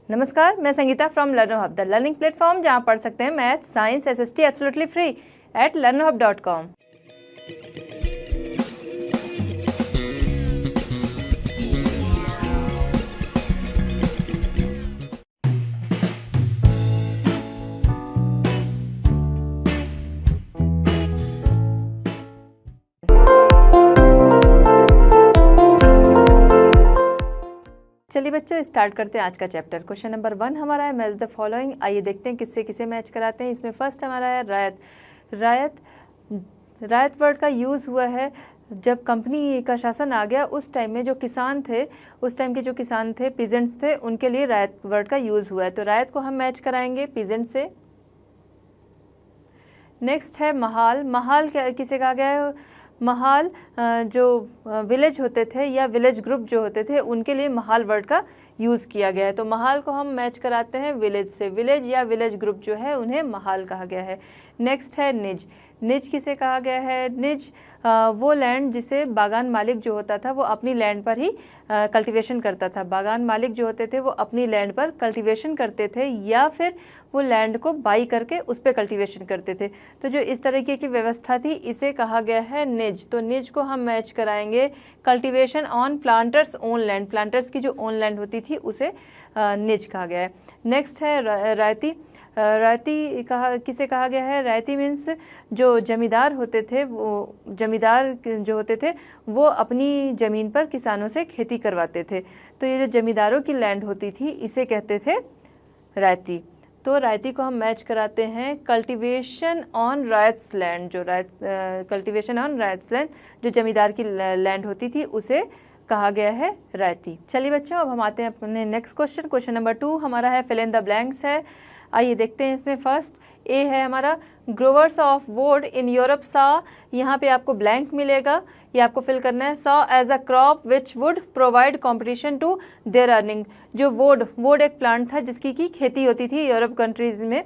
नमस्कार, मैं Sangeeta from learner hub, the learning platform जहां पढ़ सकते हैं math, science, SST absolutely free at learnerhub.com। चलिए बच्चों, स्टार्ट करते हैं आज का चैप्टर। क्वेश्चन नंबर 1 हमारा है मैच द फॉलोइंग। आइए देखते हैं किससे किसे मैच कराते हैं। इसमें फर्स्ट हमारा है रायत। रायत वर्ड का यूज़ हुआ है जब कंपनी का शासन आ गया, उस टाइम में जो किसान थे, उस टाइम के जो किसान थे, पीजेंट्स थे, उनके लिए रायत वर्ड का यूज़ हुआ है। तो रायत को हम मैच कराएंगे पीजेंट से। नेक्स्ट है महाल। महाल किसे कहा गया है? महाल जो विलेज होते थे या विलेज ग्रुप जो होते थे, उनके लिए महाल वर्ड का यूज़ किया गया है। तो महाल को हम मैच कराते हैं विलेज से। विलेज या विलेज ग्रुप जो है उन्हें महाल कहा गया है। नेक्स्ट है निज। निज किसे कहा गया है? निज वो लैंड जिसे बागान मालिक जो होता था वो अपनी लैंड पर ही कल्टीवेशन करता था। बागान मालिक जो होते थे वो अपनी लैंड पर कल्टीवेशन करते थे या फिर वो लैंड को बाई करके उस पर कल्टीवेशन करते थे। तो जो इस तरीके की व्यवस्था थी इसे कहा गया है निज। तो निज को हम मैच कराएंगे cultivation on planters own land. Planters की जो ओन लैंड होती थी उसे निज कहा गया है। नेक्स्ट है रायती। रायती किसे कहा गया है? रायती मीन्स जो जमींदार होते थे, वो जमींदार जो होते थे वो अपनी ज़मीन पर किसानों से खेती करवाते थे। तो ये जो जमींदारों की लैंड होती थी इसे कहते थे रायती। तो रायती को हम मैच कराते हैं कल्टीवेशन ऑन रायट्स लैंड। जो कल्टीवेशन ऑन रायट्स लैंड, जो जमींदार की लैंड होती थी उसे कहा गया है रायती। चलिए बच्चों, अब हम आते हैं अपने नेक्स्ट क्वेश्चन। क्वेश्चन नंबर 2 हमारा है फिल इन द ब्लैंक्स है। आइए देखते हैं। इसमें फर्स्ट ए है हमारा growers of would in Europe saw. यहाँ पे आपको ब्लैंक मिलेगा, ये आपको फिल करना है। Saw as a crop which would provide competition to their earning. जो वुड एक प्लांट था जिसकी की खेती होती थी यूरोप कंट्रीज़ में।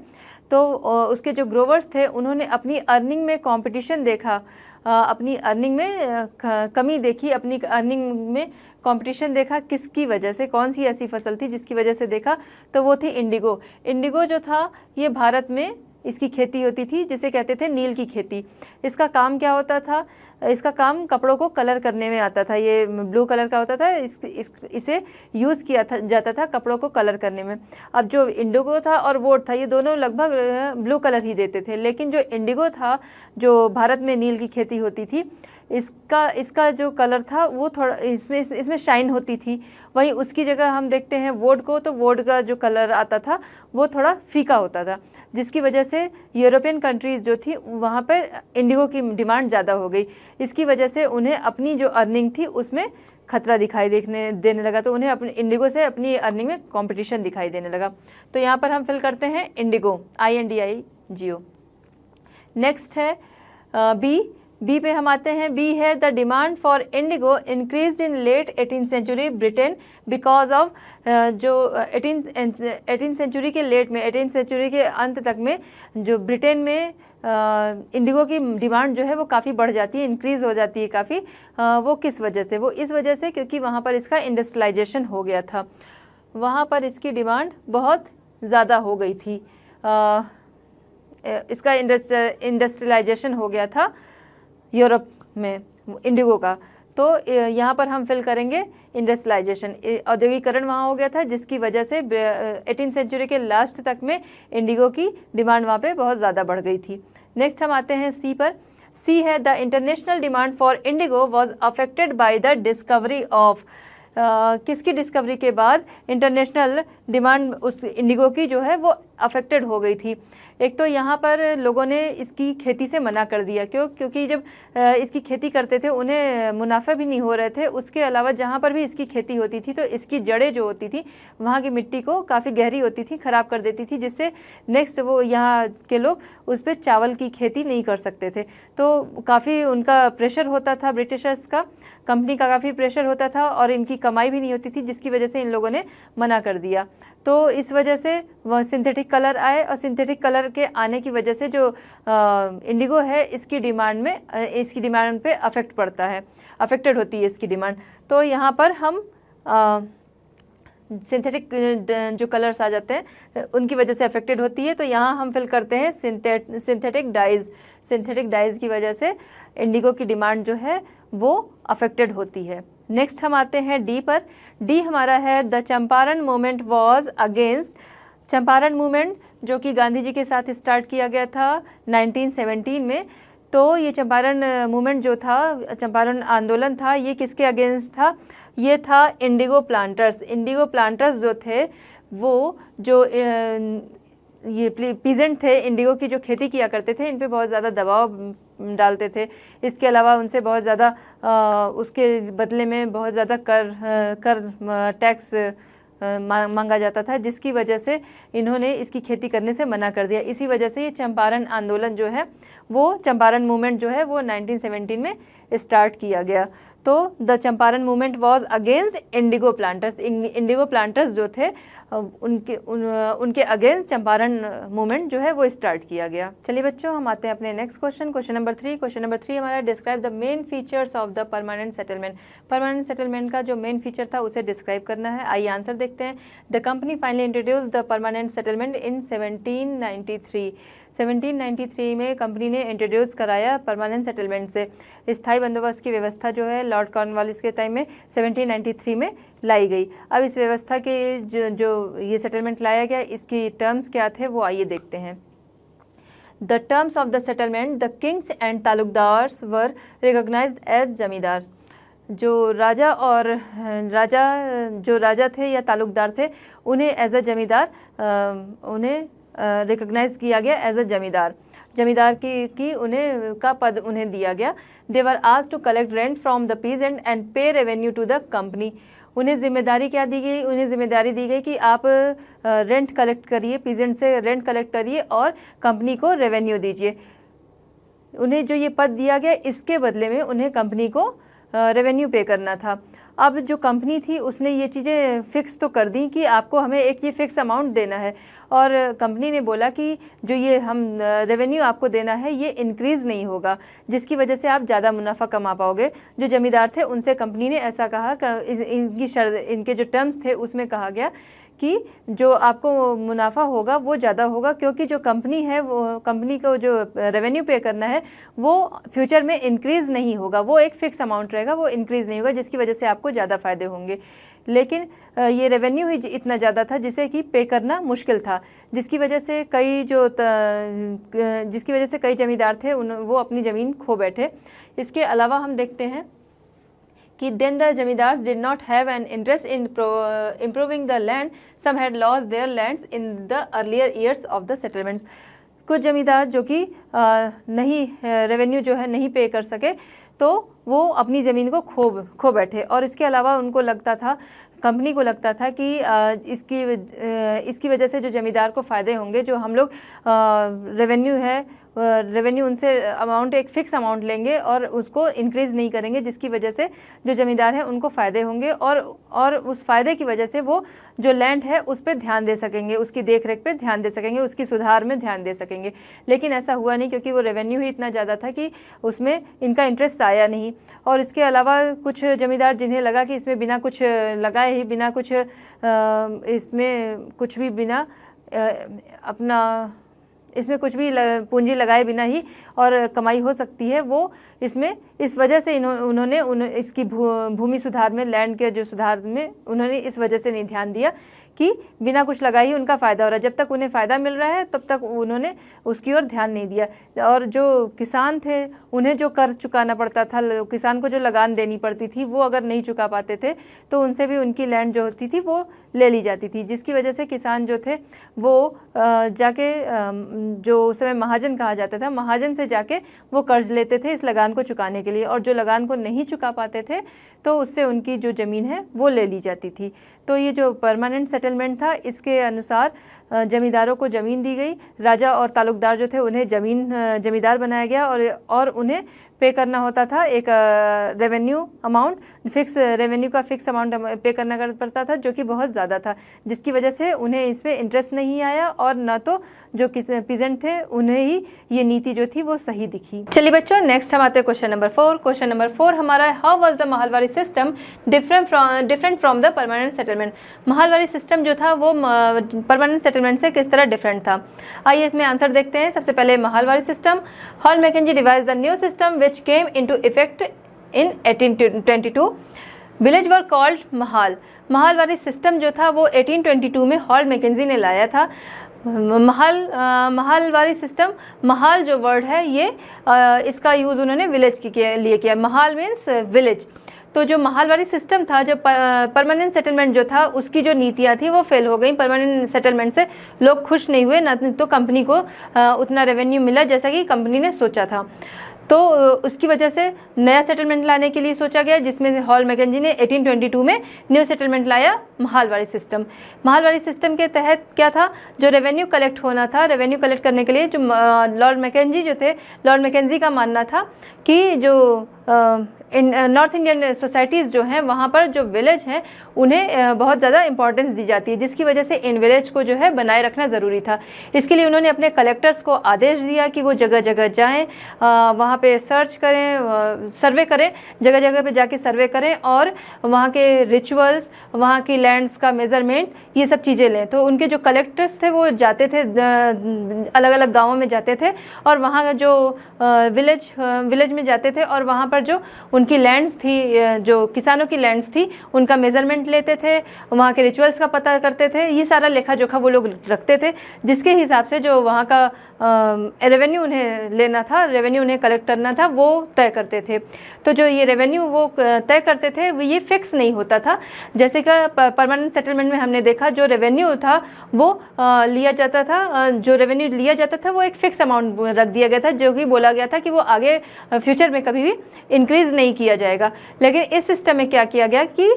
तो उसके जो ग्रोवर्स थे उन्होंने अपनी अर्निंग में कंपटीशन देखा, अपनी अर्निंग में कमी देखी, अपनी अर्निंग में कंपटीशन देखा। किसकी वजह से? कौन सी ऐसी फसल थी जिसकी वजह से देखा? तो वो थी इंडिगो। इंडिगो जो था ये भारत में इसकी खेती होती थी जिसे कहते थे नील की खेती। इसका काम क्या होता था? इसका काम कपड़ों को कलर करने में आता था। ये ब्लू कलर का होता था। इसे यूज़ किया जाता था कपड़ों को कलर करने में। अब जो इंडिगो था और वुड था ये दोनों लगभग ब्लू कलर ही देते थे, लेकिन जो इंडिगो था जो भारत में नील की खेती होती थी इसका जो कलर था वो थोड़ा इसमें शाइन होती थी। वहीं उसकी जगह हम देखते हैं वुड को, तो वुड का जो कलर आता था वो थोड़ा फीका होता था, जिसकी वजह से यूरोपियन कंट्रीज़ जो थी वहाँ पर इंडिगो की डिमांड ज़्यादा हो गई। इसकी वजह से उन्हें अपनी जो अर्निंग थी उसमें खतरा दिखाई देने लगा। तो उन्हें अपने इंडिगो से अपनी अर्निंग में कंपटीशन दिखाई देने लगा। तो यहाँ पर हम फिल करते हैं इंडिगो, INDIGO। नेक्स्ट है बी पे हम आते हैं। बी है the demand for indigo increased in late 18th century Britain because of. जो 18th सेंचुरी के लेट में, 18th सेंचुरी के अंत तक में जो ब्रिटेन में इंडिगो की डिमांड जो है वो काफ़ी बढ़ जाती है, इंक्रीज़ हो जाती है काफ़ी। वो किस वजह से? वो इस वजह से क्योंकि वहाँ पर इसका इंडस्ट्रियलाइजेशन हो गया था। वहाँ पर इसकी डिमांड बहुत ज़्यादा हो गई थी। इसका इंडस्ट्रियलाइजेशन हो गया था यूरोप में इंडिगो का। तो यहाँ पर हम फिल करेंगे इंडस्ट्रियलाइजेशन। औद्योगिकरण वहाँ हो गया था जिसकी वजह से 18th सेंचुरी के लास्ट तक में इंडिगो की डिमांड वहाँ पे बहुत ज़्यादा बढ़ गई थी। नेक्स्ट हम आते हैं सी पर। सी है the international demand for Indigo was affected by the discovery of. किसकी डिस्कवरी के बाद इंटरनेशनल डिमांड उस इंडिगो की जो है वो अफेक्टेड हो गई थी? एक तो यहाँ पर लोगों ने इसकी खेती से मना कर दिया। क्योंकि जब इसकी खेती करते थे उन्हें मुनाफा भी नहीं हो रहे थे। उसके अलावा जहाँ पर भी इसकी खेती होती थी तो इसकी जड़ें जो होती थी वहाँ की मिट्टी को काफ़ी गहरी होती थी, ख़राब कर देती थी, जिससे नेक्स्ट वो यहाँ के लोग उस पर चावल की खेती नहीं कर सकते थे। तो काफ़ी उनका प्रेशर होता था, ब्रिटिशर्स का, कंपनी का काफ़ी प्रेशर होता था और इनकी कमाई भी नहीं होती थी, जिसकी वजह से इन लोगों ने मना कर दिया। तो इस वजह से वह सिंथेटिक कलर आए और सिंथेटिक कलर के आने की वजह से जो इंडिगो है इसकी डिमांड पे अफेक्टेड होती है इसकी डिमांड। तो यहाँ पर हम सिंथेटिक जो कलर्स आ जाते हैं उनकी वजह से अफेक्टेड होती है। तो यहाँ हम फिल करते हैं सिंथेटिक डाइज़। सिंथेटिक डाइज़ की वजह से इंडिगो की डिमांड जो है वो अफेक्टेड होती है। नेक्स्ट हम आते हैं डी पर। डी हमारा है the Champaran movement was against. Champaran movement जो कि गांधी जी के साथ स्टार्ट किया गया था 1917 में। तो ये चंपारण मूवमेंट जो था, चंपारण आंदोलन था, ये किसके अगेंस्ट था? ये था इंडिगो प्लांटर्स। इंडिगो प्लांटर्स जो थे वो जो ये पीजेंट थे, इंडिगो की जो खेती किया करते थे, इन पे बहुत ज़्यादा दबाव डालते थे। इसके अलावा उनसे बहुत ज़्यादा उसके बदले में बहुत ज़्यादा कर टैक्स मांगा जाता था, जिसकी वजह से इन्होंने इसकी खेती करने से मना कर दिया। इसी वजह से ये चंपारण आंदोलन जो है वो, चंपारण मूवमेंट जो है वो 1917 में स्टार्ट किया गया। तो the Champaran movement was against Indigo planters. Indigo planters जो थे उनके अगेंस्ट चंपारण मूवमेंट जो है वो स्टार्ट किया गया। चलिए बच्चों, हम आते हैं अपने next question, question number 3। Question number 3 हमारा describe the main features of the permanent settlement. Permanent settlement का जो मेन फीचर था उसे डिस्क्राइब करना है। आइए आंसर देखते हैं। The company finally introduce the permanent settlement in 1793। 1793 में कंपनी ने इंट्रोड्यूस कराया परमानेंट सेटलमेंट से। स्थायी बंदोबस्त की व्यवस्था जो है लॉर्ड कॉर्नवालिस के टाइम में 1793 में लाई गई। अब इस व्यवस्था के जो ये सेटलमेंट लाया गया, इसकी टर्म्स क्या थे वो आइए देखते हैं। The terms of the settlement, the kings and taluqdars were recognised as zamindar. जो राजा थे या तालुकदार थे, उन्हें एज अ जमींदार उन्हें रिकॉग्नाइज किया गया एज अ जमींदार की उन्हें का पद उन्हें दिया गया। They were asked to collect rent from the peasant and pay revenue to the company. उन्हें जिम्मेदारी क्या दी गई? उन्हें जिम्मेदारी दी गई कि आप रेंट कलेक्ट करिए, पीजेंट से रेंट कलेक्ट करिए और कंपनी को रेवेन्यू दीजिए। उन्हें जो ये पद दिया गया, इसके बदले में उन्हें कंपनी को रेवेन्यू पे करना था। अब जो कंपनी थी उसने ये चीज़ें फ़िक्स तो कर दी कि आपको हमें एक ये फ़िक्स अमाउंट देना है, और कंपनी ने बोला कि जो ये हम रेवेन्यू आपको देना है ये इंक्रीज़ नहीं होगा, जिसकी वजह से आप ज़्यादा मुनाफा कमा पाओगे। जो ज़मींदार थे उनसे कंपनी ने ऐसा कहा, इनके जो टर्म्स थे उसमें कहा गया कि जो आपको मुनाफा होगा वो ज़्यादा होगा, क्योंकि जो कंपनी है वो, कंपनी को जो रेवेन्यू पे करना है वो फ्यूचर में इंक्रीज़ नहीं होगा, वो एक फ़िक्स अमाउंट रहेगा, वो इंक्रीज़ नहीं होगा, जिसकी वजह से आपको ज़्यादा फ़ायदे होंगे। लेकिन ये रेवेन्यू ही इतना ज़्यादा था जिसे कि पे करना मुश्किल था, जिसकी वजह से कई ज़मींदार थे वो अपनी ज़मीन खो बैठे। इसके अलावा हम देखते हैं कि then the zamindars did not have an interest in improving the land. Some had lost their lands in the earlier years of the settlements. कुछ जमींदार जो कि नहीं रेवेन्यू जो है नहीं पे कर सके, तो वो अपनी ज़मीन को खो बैठे। और इसके अलावा उनको लगता था, कंपनी को लगता था कि इसकी वजह से जो ज़मींदार को फ़ायदे होंगे, जो हम लोग रेवेन्यू उनसे अमाउंट एक फ़िक्स अमाउंट लेंगे और उसको इंक्रीज़ नहीं करेंगे, जिसकी वजह से जो ज़मींदार हैं उनको फ़ायदे होंगे, और उस फ़ायदे की वजह से वो जो लैंड है उस पर ध्यान दे सकेंगे, उसकी देख रेख पे ध्यान दे सकेंगे, उसकी सुधार में ध्यान दे सकेंगे। लेकिन ऐसा हुआ नहीं, क्योंकि वो रेवेन्यू ही इतना ज़्यादा था कि उसमें इनका इंटरेस्ट आया नहीं। और इसके अलावा कुछ ज़मींदार जिन्हें लगा कि इसमें बिना कुछ लगाए ही, बिना कुछ इसमें कुछ भी बिना इसमें कुछ भी पूंजी लगाए बिना ही और कमाई हो सकती है, वो इसमें इस वजह से उन्होंने इसकी भूमि सुधार में, लैंड के जो सुधार में उन्होंने इस वजह से नहीं ध्यान दिया कि बिना कुछ लगाए ही उनका फ़ायदा हो रहा है। जब तक उन्हें फ़ायदा मिल रहा है तब तक उन्होंने उसकी ओर ध्यान नहीं दिया। और जो किसान थे उन्हें जो कर चुकाना पड़ता था, किसान को जो लगान देनी पड़ती थी, वो अगर नहीं चुका पाते थे तो उनसे भी उनकी लैंड जो होती थी वो ले ली जाती थी, जिसकी वजह से किसान जो थे वो जाके, जो उस समय महाजन कहा जाता था, महाजन से जाके वो कर्ज लेते थे इस लगान को चुकाने के लिए, और जो लगान को नहीं चुका पाते थे तो उससे उनकी जो ज़मीन है वो ले ली जाती थी। तो ये जो परमानेंट सेटलमेंट था, इसके अनुसार ज़मींदारों को ज़मीन दी गई, राजा और तालुकदार जो थे उन्हें ज़मींदार बनाया गया, और उन्हें पे करना होता था, एक रेवेन्यू अमाउंट, फिक्स रेवेन्यू का फिक्स अमाउंट पे करना पड़ता था, जो कि बहुत ज़्यादा था, जिसकी वजह से उन्हें इस पर इंटरेस्ट नहीं आया और न तो जो पीजेंट थे उन्हें ही ये नीति जो थी वो सही दिखी। चलिए बच्चों, नेक्स्ट हम आते हैं क्वेश्चन नंबर 4। क्वेश्चन नंबर 4 हमारा है, how was the mahalwari system different from the permanent settlement. Mahalwari system जो था वो परमानेंट सेटलमेंट से किस तरह डिफरेंट था। आइए इसमें आंसर देखते हैं। सबसे पहले Mahalwari system, Holt Mackenzie devised the new system which came into effect in 1822। Village were called mahal. Mahalwari system जो था वो 1822 में हॉल मैकेंजी ने लाया था। महालवारी सिस्टम, महाल जो वर्ड है ये इसका यूज़ उन्होंने विलेज के लिए किया। Mahal means village. तो जो महालवारी सिस्टम था, जो परमानेंट सेटलमेंट जो था उसकी जो नीतियाँ थी वो फेल हो गई। परमानेंट सेटलमेंट से लोग खुश नहीं हुए, न तो कंपनी को उतना रेवेन्यू मिला जैसा कि कंपनी ने सोचा था। तो उसकी वजह से नया सेटलमेंट लाने के लिए सोचा गया, जिसमें हॉल मैकेंजी ने 1822 में न्यू सेटलमेंट लाया, महालवारी सिस्टम। महालवारी सिस्टम के तहत क्या था, जो रेवेन्यू कलेक्ट होना था, रेवेन्यू कलेक्ट करने के लिए जो लॉर्ड मैकेंजी जो थे, लॉर्ड मैकेंजी का मानना था कि जो नॉर्थ इंडियन सोसाइटीज़ जो हैं वहाँ पर जो विलेज हैं उन्हें बहुत ज़्यादा इंपॉर्टेंस दी जाती है, जिसकी वजह से इन विलेज को जो है बनाए रखना ज़रूरी था। इसके लिए उन्होंने अपने कलेक्टर्स को आदेश दिया कि वो जगह जगह जाएं, वहाँ पे सर्च करें, सर्वे करें, जगह जगह पे जाके सर्वे करें और वहाँ के रिचुअल्स, वहाँ की लैंड्स का मेज़रमेंट, ये सब चीज़ें लें। तो उनके जो कलेक्टर्स थे वो जाते थे, अलग अलग गाँवों में जाते थे और वहाँ जो विलेज में जाते थे और वहाँ पर जो उनकी लैंड्स थी, जो किसानों की लैंड्स थी, उनका मेज़रमेंट लेते थे, वहाँ के रिचुअल्स का पता करते थे। ये सारा लेखा जोखा वो लोग रखते थे, जिसके हिसाब से जो वहाँ का रेवेन्यू उन्हें लेना था, रेवेन्यू उन्हें कलेक्ट करना था, वो तय करते थे। तो जो ये रेवेन्यू वो तय करते थे वो ये फिक्स नहीं होता था। जैसे कि परमानेंट सेटलमेंट में हमने देखा, जो रेवेन्यू था वो लिया जाता था, जो रेवेन्यू लिया जाता था वो एक फ़िक्स अमाउंट रख दिया गया था, जो कि बोला गया था कि वो आगे फ्यूचर में कभी भी इंक्रीज़ नहीं किया जाएगा। लेकिन इस सिस्टम में क्या किया गया कि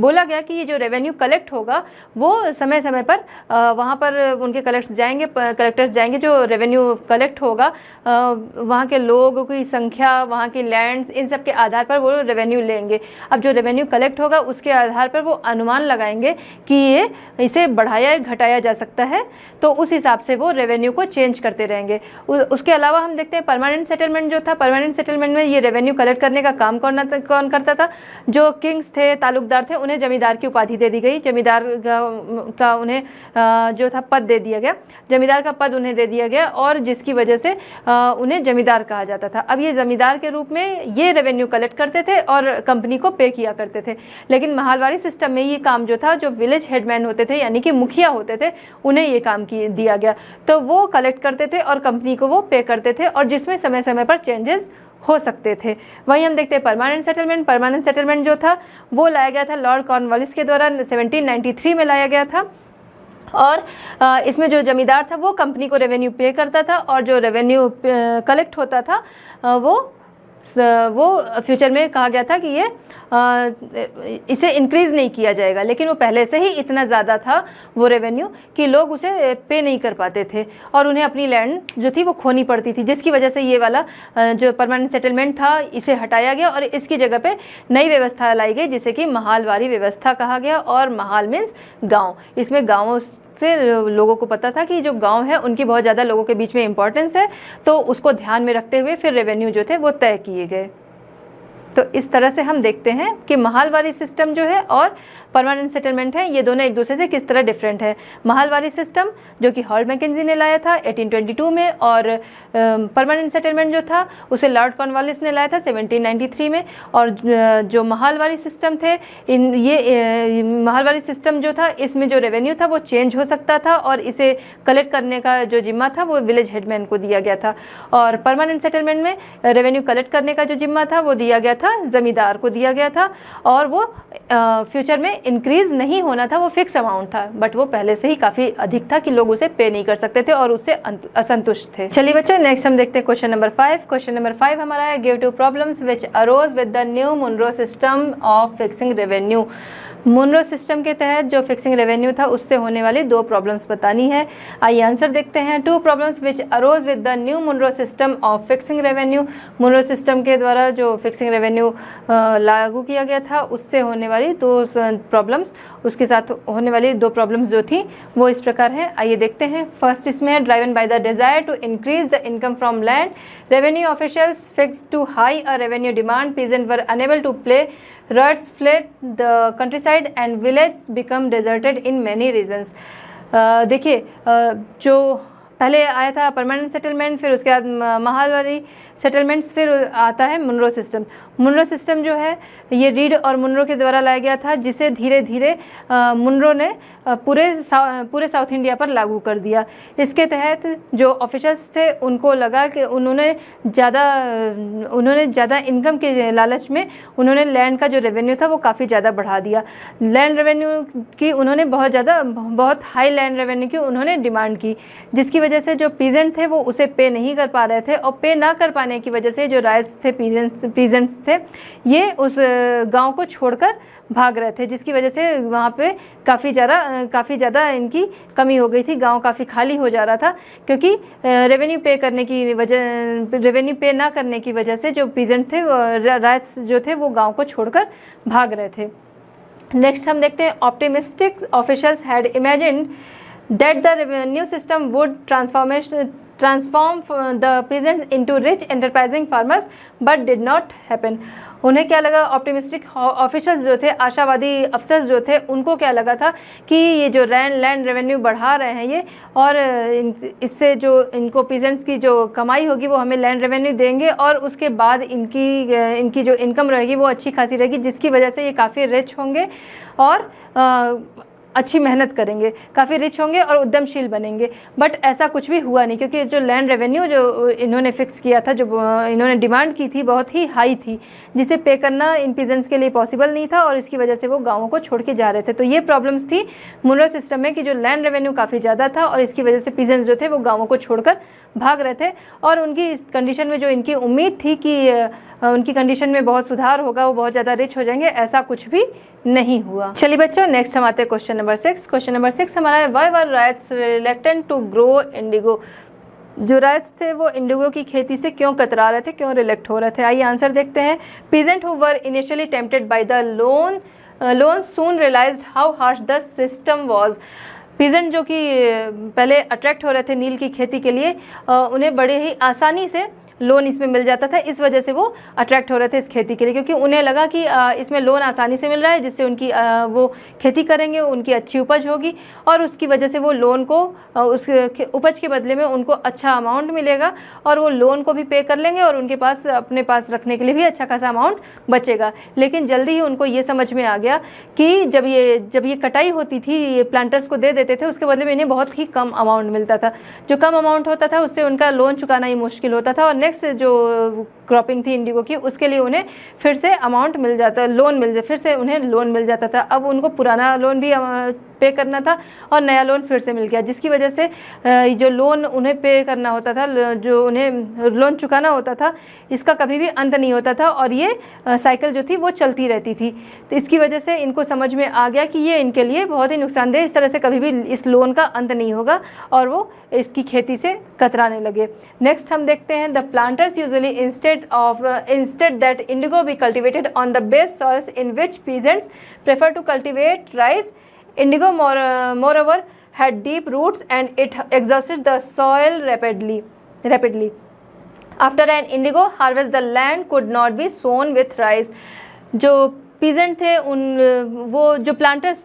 बोला गया कि ये जो रेवेन्यू कलेक्ट होगा वो समय समय पर वहाँ पर उनके कलेक्टर्स जाएंगे, जो रेवेन्यू कलेक्ट होगा वहाँ के लोगों की संख्या, वहाँ की लैंड्स, इन सब के आधार पर वो रेवेन्यू लेंगे। अब जो रेवेन्यू कलेक्ट होगा उसके आधार पर वो अनुमान लगाएंगे कि इसे बढ़ाया घटाया जा सकता है, तो उस हिसाब से वो रेवेन्यू को चेंज करते रहेंगे। उसके अलावा हम देखते हैं परमानेंट सेटलमेंट जो था, परमानेंट सेटलमेंट में ये रेवेन्यू कलेक्ट करने का काम कौन करता था, जो किंग्स थे, तालुकदार थे, उन्हें जमींदार की उपाधि दे दी गई। जमींदार का उन्हें जो था पद दे दिया गया, जमींदार का पद उन्हें दे दिया गया और जिसकी वजह से उन्हें जमींदार कहा जाता था। अब ये जमींदार के रूप में ये रेवेन्यू कलेक्ट करते थे और कंपनी को पे किया करते थे। लेकिन महालवारी सिस्टम में ये काम जो था, जो विलेज हेडमैन होते थे यानी कि मुखिया होते थे, उन्हें ये काम दिया गया। तो वो कलेक्ट करते थे और कंपनी को वो पे करते थे, और जिसमें समय समय पर चेंजेस हो सकते थे। वहीं हम देखते हैं परमानेंट सेटलमेंट जो था वो लाया गया था लॉर्ड कॉर्नवालिस के द्वारा 1793 में लाया गया था। और इसमें जो जमींदार था वो कंपनी को रेवेन्यू पे करता था, और जो रेवेन्यू कलेक्ट होता था वो फ्यूचर में कहा गया था कि ये इसे इंक्रीज़ नहीं किया जाएगा। लेकिन वो पहले से ही इतना ज़्यादा था वो रेवेन्यू कि लोग उसे पे नहीं कर पाते थे और उन्हें अपनी लैंड जो थी वो खोनी पड़ती थी, जिसकी वजह से ये वाला जो परमानेंट सेटलमेंट था इसे हटाया गया और इसकी जगह पे नई व्यवस्था लाई गई, जिसे कि महालवारी व्यवस्था कहा गया। और महाल मीन्स गाँव। इसमें गाँवों से लोगों को पता था कि जो गांव है उनकी बहुत ज़्यादा लोगों के बीच में इंपॉर्टेंस है, तो उसको ध्यान में रखते हुए फिर रेवेन्यू जो थे वो तय किए गए। तो इस तरह से हम देखते हैं कि महालवारी सिस्टम जो है और परमानेंट सेटलमेंट है, ये दोनों एक दूसरे से किस तरह डिफरेंट है। महालवारी सिस्टम जो कि हॉल मैकेंजी ने लाया था 1822 में, और परमानेंट सेटलमेंट जो था उसे लॉर्ड कॉर्नवालिस ने लाया था 1793 में। और जो महालवारी सिस्टम थे, ये महालवारी सिस्टम जो था इसमें जो रेवेन्यू था वो चेंज हो सकता था और इसे कलेक्ट करने का जो जिम्मा था वो विलेज हेडमैन को दिया गया था। और परमानेंट सेटलमेंट में रेवेन्यू कलेक्ट करने का जो जिम्मा था वो दिया गया था, ज़मींदार को दिया गया था, और वो फ्यूचर में इंक्रीज़ नहीं होना था, वो फिक्स अमाउंट था, बट वो पहले से ही काफ़ी अधिक था कि लोग उसे पे नहीं कर सकते थे और उससे असंतुष्ट थे। चलिए बच्चों, नेक्स्ट हम देखते हैं क्वेश्चन नंबर 5। क्वेश्चन नंबर 5 हमारा है, give two problems which arose with the new Munro system of fixing revenue. Munro system के तहत जो फिक्सिंग रेवेन्यू था उससे होने वाली 2 प्रॉब्लम्स बतानी है। आइए आंसर देखते हैं। 2 problems which arose with the new Munro system of fixing revenue. Munro system के द्वारा जो फिक्सिंग रेवेन्यू लागू किया गया था उससे होने वाली 2 प्रॉब्लम्स, उसके साथ होने वाली 2 प्रॉब्लम्स जो थी वो इस प्रकार हैं। आइए देखते हैं। फर्स्ट इसमें है, driven by the desire to increase the income from land, revenue officials fix too high a revenue demand, peasant were unable to play, riots fled the countryside and villages become deserted in many regions। देखिए, जो पहले आया था permanent settlement, फिर उसके बाद mahalwari settlements, फिर आता है मुनरो सिस्टम। मुनरो सिस्टम जो है ये रीड और मुनरो के द्वारा लाया गया था, जिसे धीरे धीरे मुनरो ने पूरे साउथ इंडिया पर लागू कर दिया। इसके तहत जो ऑफिसर्स थे उनको लगा कि उन्होंने ज़्यादा इनकम के लालच में उन्होंने लैंड का जो रेवेन्यू था वो काफ़ी ज़्यादा बढ़ा दिया। लैंड रेवेन्यू की उन्होंने बहुत हाई लैंड रेवेन्यू की उन्होंने डिमांड की, जिसकी वजह से जो पीजेंट थे वो उसे पे नहीं कर पा रहे थे, और पे ना कर पाने की वजह से जो राइट्स थे, पीजेंट्स थे, ये उस गांव को छोड़कर भाग रहे थे, जिसकी वजह से वहाँ पे काफ़ी ज़्यादा इनकी कमी हो गई थी। गांव काफ़ी खाली हो जा रहा था, क्योंकि रेवेन्यू पे ना करने की वजह से जो पीजेंट्स थे, राइट्स जो थे, वो गांव को छोड़कर भाग रहे थे। नेक्स्ट हम देखते हैं, optimistic officials had imagined that the revenue system would transform the peasants into rich enterprising farmers but did not happen। उन्हें क्या लगा, ऑप्टिमिस्टिक ऑफिसर्स जो थे, आशावादी अफसर्स जो थे, उनको क्या लगा था कि ये जो लैंड रेवेन्यू बढ़ा रहे हैं ये, और इससे जो इनको पीजेंट्स की जो कमाई होगी वो हमें लैंड रेवेन्यू देंगे, और उसके बाद इनकी जो इनकम रहेगी वो अच्छी खासी रहेगी, जिसकी वजह से ये काफ़ी रिच होंगे और अच्छी मेहनत करेंगे, काफ़ी रिच होंगे और उद्यमशील बनेंगे। बट ऐसा कुछ भी हुआ नहीं, क्योंकि जो लैंड रेवेन्यू जो इन्होंने फिक्स किया था, जो इन्होंने डिमांड की थी, बहुत ही हाई थी, जिसे पे करना इन पीजेंट्स के लिए पॉसिबल नहीं था, और इसकी वजह से वो गाँवों को छोड़ के जा रहे थे। तो ये प्रॉब्लम्स थी मुनरो सिस्टम में कि जो लैंड रेवेन्यू काफ़ी ज़्यादा था, और इसकी वजह से पीजेंट्स जो थे वो गाँवों को छोड़कर भाग रहे थे, और उनकी इस कंडीशन में जो इनकी उम्मीद थी कि उनकी कंडीशन में बहुत सुधार होगा, वो बहुत ज़्यादा रिच हो जाएंगे, ऐसा कुछ भी नहीं हुआ। चलिए बच्चों, नेक्स्ट हम आते हैं क्वेश्चन नंबर 6। क्वेश्चन नंबर 6 हमारा है, why were ryots reluctant to grow indigo. जो राइट्स थे वो इंडिगो की खेती से क्यों कतरा रहे थे, क्यों रिलेक्ट हो रहे थे? आइए आंसर देखते हैं। Peasant who were initially tempted by the loan soon realised how harsh the system was. Peasant जो कि पहले अट्रैक्ट हो रहे थे नील की खेती के लिए, उन्हें बड़े ही आसानी से लोन इसमें मिल जाता था, इस वजह से वो अट्रैक्ट हो रहे थे इस खेती के लिए, क्योंकि उन्हें लगा कि इसमें लोन आसानी से मिल रहा है, जिससे उनकी वो खेती करेंगे, उनकी अच्छी उपज होगी, और उसकी वजह से वो लोन को उस उपज के बदले में उनको अच्छा अमाउंट मिलेगा, और वो लोन को भी पे कर लेंगे, और उनके पास अपने पास रखने के लिए भी अच्छा खासा अमाउंट बचेगा। लेकिन जल्दी ही उनको ये समझ में आ गया कि जब ये कटाई होती थी, ये प्लांटर्स को दे देते थे, उसके बदले में इन्हें बहुत ही कम अमाउंट मिलता था। जो कम अमाउंट होता था उससे उनका लोन चुकाना ही मुश्किल होता था, और नेक्स्ट जो क्रॉपिंग थी इंडिगो की, उसके लिए उन्हें फिर से लोन मिल जाता था। अब उनको पुराना लोन भी पे करना था और नया लोन फिर से मिल गया, जिसकी वजह से जो लोन उन्हें पे करना होता था, जो उन्हें लोन चुकाना होता था, इसका कभी भी अंत नहीं होता था, और ये साइकिल जो थी वो चलती रहती थी। तो इसकी वजह से इनको समझ में आ गया कि ये इनके लिए बहुत ही नुकसानदेह, इस तरह से कभी भी इस लोन का अंत नहीं होगा, और वो इसकी खेती से कतराने लगे। नेक्स्ट हम देखते हैं, the planters usually insisted that indigo be cultivated on the best soils in which peasants prefer to cultivate rice. Indigo, moreover, had deep roots and it exhausted the soil rapidly. After an indigo harvest, the land could not be sown with rice. जो peasant थे वो जो planters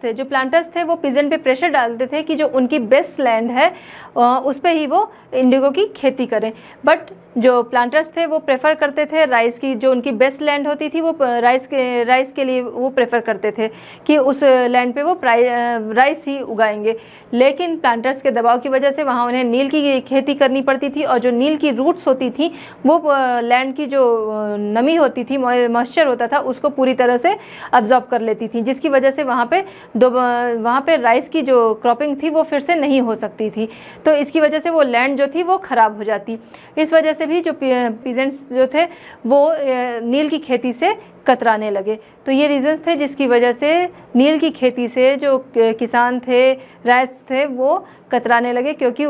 थे वो peasant पे pressure डालते थे कि जो उनकी बेस्ट लैंड है उस पे ही वो इंडिगो की खेती करें। बट जो प्लांटर्स थे वो प्रेफर करते थे राइस की, जो उनकी बेस्ट लैंड होती थी वो राइस के लिए वो प्रेफर करते थे कि उस लैंड पे वो राइस ही उगाएंगे। लेकिन प्लांटर्स के दबाव की वजह से वहाँ उन्हें नील की खेती करनी पड़ती थी, और जो नील की रूट्स होती थी वो लैंड की जो नमी होती थी, मॉइस्चर होता था, उसको पूरी तरह से अब्जॉर्ब कर लेती थी, जिसकी वजह से वहाँ पे राइस की जो क्रॉपिंग थी वो फिर से नहीं हो सकती थी। तो इसकी वजह से वो लैंड जो थी वो ख़राब हो जाती। इस वजह से भी जो पीजेंट्स जो थे वो नील की खेती से कतराने लगे। तो ये रीज़न्स थे जिसकी वजह से नील की खेती से जो किसान थे, राइट्स थे, वो कतराने लगे, क्योंकि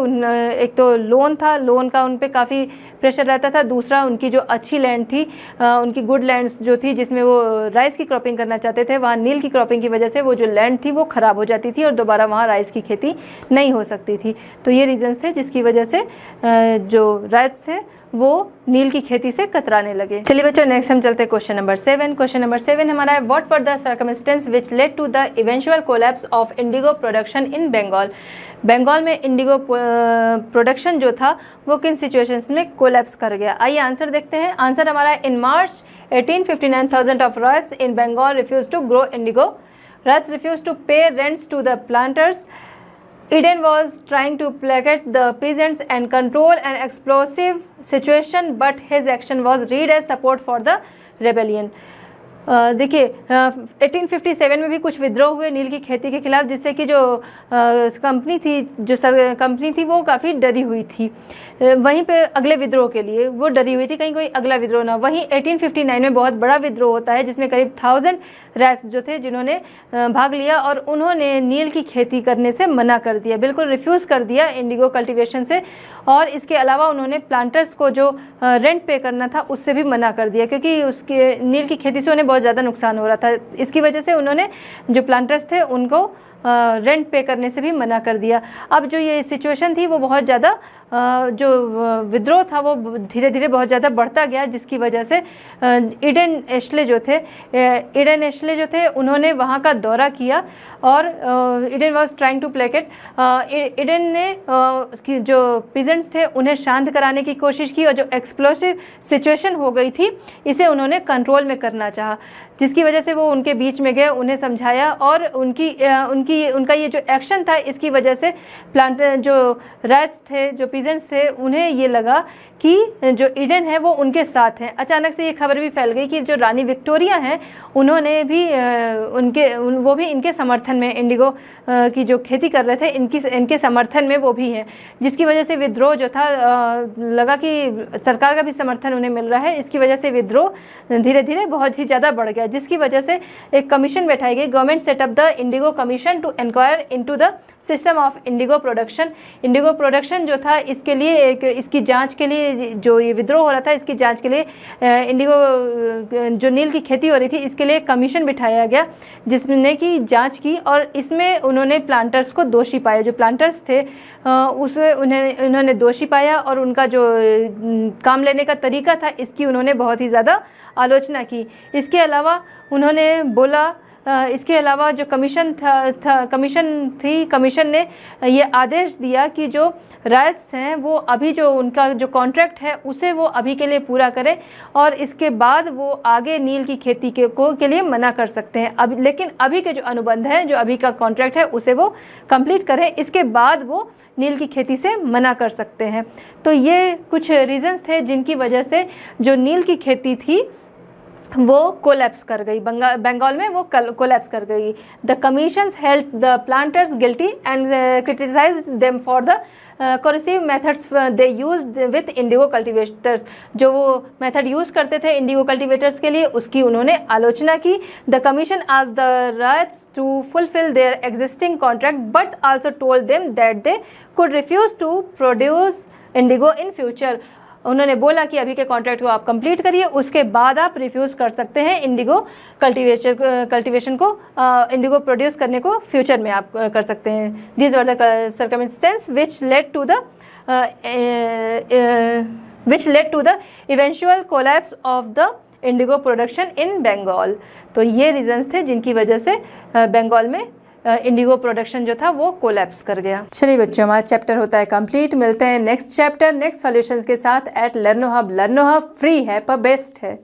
एक तो लोन का उन पे काफ़ी प्रेशर रहता था, दूसरा उनकी जो अच्छी लैंड थी, उनकी गुड लैंड्स जो थी जिसमें वो राइस की क्रॉपिंग करना चाहते थे, वहाँ नील की क्रॉपिंग की वजह से वो जो लैंड थी वो ख़राब हो जाती थी और दोबारा वहाँ राइस की खेती नहीं हो सकती थी। तो ये रीज़न्स थे जिसकी वजह से जो राइट्स थे वो नील की खेती से कतराने लगे। चलिए बच्चों, नेक्स्ट हम चलते हैं क्वेश्चन नंबर 7। क्वेश्चन नंबर 7 हमारा है, what were the circumstances which led to the eventual collapse of indigo production in Bengal. Bengal में इंडिगो प्रोडक्शन जो था वो किन सिचुएशंस में कोलैप्स कर गया। आइए आंसर देखते हैं। आंसर हमारा है, in March 1859,000 of ryots in Bengal refuse to grow indigo. Ryots refuse to pay rents to the planters. Eden was trying to placate the peasants and control an explosive situation, but his action was read as support for the rebellion. देखिए 1857 में भी कुछ विद्रोह हुए नील की खेती के खिलाफ, जिससे कि जो कंपनी थी वो काफ़ी डरी हुई थी। वहीं पे अगले विद्रोह के लिए वो डरी हुई थी, कहीं कोई अगला विद्रोह ना। वहीं 1859 में बहुत बड़ा विद्रोह होता है जिसमें करीब 1000 रैट्स जो थे जिन्होंने भाग लिया और उन्होंने नील की खेती करने से मना कर दिया, बिल्कुल रिफ्यूज़ कर दिया इंडिगो कल्टीवेशन से। और इसके अलावा उन्होंने प्लांटर्स को जो रेंट पे करना था उससे भी मना कर दिया, क्योंकि उसके नील की खेती से उन्हें बहुत ज़्यादा नुकसान हो रहा था। इसकी वजह से उन्होंने जो प्लांटर्स थे उनको रेंट पे करने से भी मना कर दिया। अब जो ये सिचुएशन थी वो बहुत ज़्यादा जो विद्रोह था वो धीरे धीरे बहुत ज़्यादा बढ़ता गया, जिसकी वजह से ईडन एशले जो थे उन्होंने वहाँ का दौरा किया और Eden was trying to placate. Eden ने जो पीजेंट्स थे उन्हें शांत कराने की कोशिश की और जो एक्सप्लोसिव सिचुएशन हो गई थी इसे उन्होंने कंट्रोल में करना चाहा, जिसकी वजह से वो उनके बीच में गए, उन्हें समझाया और उनका ये जो एक्शन था इसकी वजह से प्लांटर जो राइट्स थे, जो पीजेंट्स थे, उन्हें ये लगा कि जो ईडन है वो उनके साथ हैं। अचानक से ये खबर भी फैल गई कि जो रानी विक्टोरिया हैं उन्होंने भी वो भी इनके समर्थन में इंडिगो की जो खेती कर रहे थे इनके समर्थन में वो भी हैं, जिसकी वजह से विद्रोह जो था लगा कि सरकार का भी समर्थन उन्हें मिल रहा है। इसकी वजह से विद्रोह धीरे धीरे बहुत ही ज़्यादा बढ़ गया, जिसकी वजह से एक कमीशन बैठाई गई। Government set up the indigo commission to enquire into the system of indigo production. Indigo production जो था इसके लिए इसकी जांच के लिए, जो ये विद्रोह हो रहा था इसकी जांच के लिए इंडिगो जो नील की खेती हो रही थी इसके लिए कमीशन बिठाया गया, जिसने की जांच की और इसमें उन्होंने प्लांटर्स को दोषी पाया। जो प्लांटर्स थे उसे उन्होंने दोषी पाया और उनका जो काम लेने का तरीका था इसकी उन्होंने बहुत ही ज़्यादा आलोचना की। इसके अलावा उन्होंने बोला, इसके अलावा जो कमीशन ने ये आदेश दिया कि जो राइट्स हैं वो अभी जो उनका जो कॉन्ट्रैक्ट है उसे वो अभी के लिए पूरा करें और इसके बाद वो आगे नील की खेती के लिए मना कर सकते हैं। लेकिन अभी के जो अनुबंध है, जो अभी का कॉन्ट्रैक्ट है उसे वो कंप्लीट करें, इसके बाद वो नील की खेती से मना कर सकते हैं। तो ये कुछ रीजंस थे जिनकी वजह से जो नील की खेती थी वो कोलैप्स कर गई, बंगाल में वो कोलैप्स कर गई। The commissions held the planters guilty and criticised them for the coercive methods they used with Indigo cultivators. जो वो मेथड यूज़ करते थे इंडिगो कल्टीवेटर्स के लिए उसकी उन्होंने आलोचना की। The commission asked the ryots to fulfil their existing contract but also told them that they could refuse to produce indigo in future. उन्होंने बोला कि अभी के कॉन्ट्रैक्ट को आप कंप्लीट करिए, उसके बाद आप रिफ्यूज़ कर सकते हैं इंडिगो कल्टीवेशन को, इंडिगो प्रोड्यूस करने को फ्यूचर में आप कर सकते हैं। These are the circumstances which led to the eventual collapse of the indigo production in Bengal. तो ये रीजंस थे जिनकी वजह से बंगाल में इंडिगो प्रोडक्शन जो था वो कोलैप्स कर गया। चलिए बच्चों, हमारा चैप्टर होता है कंप्लीट। मिलते हैं नेक्स्ट चैप्टर नेक्स्ट सॉल्यूशंस के साथ at Learno hub. Learno hub free है पर बेस्ट है।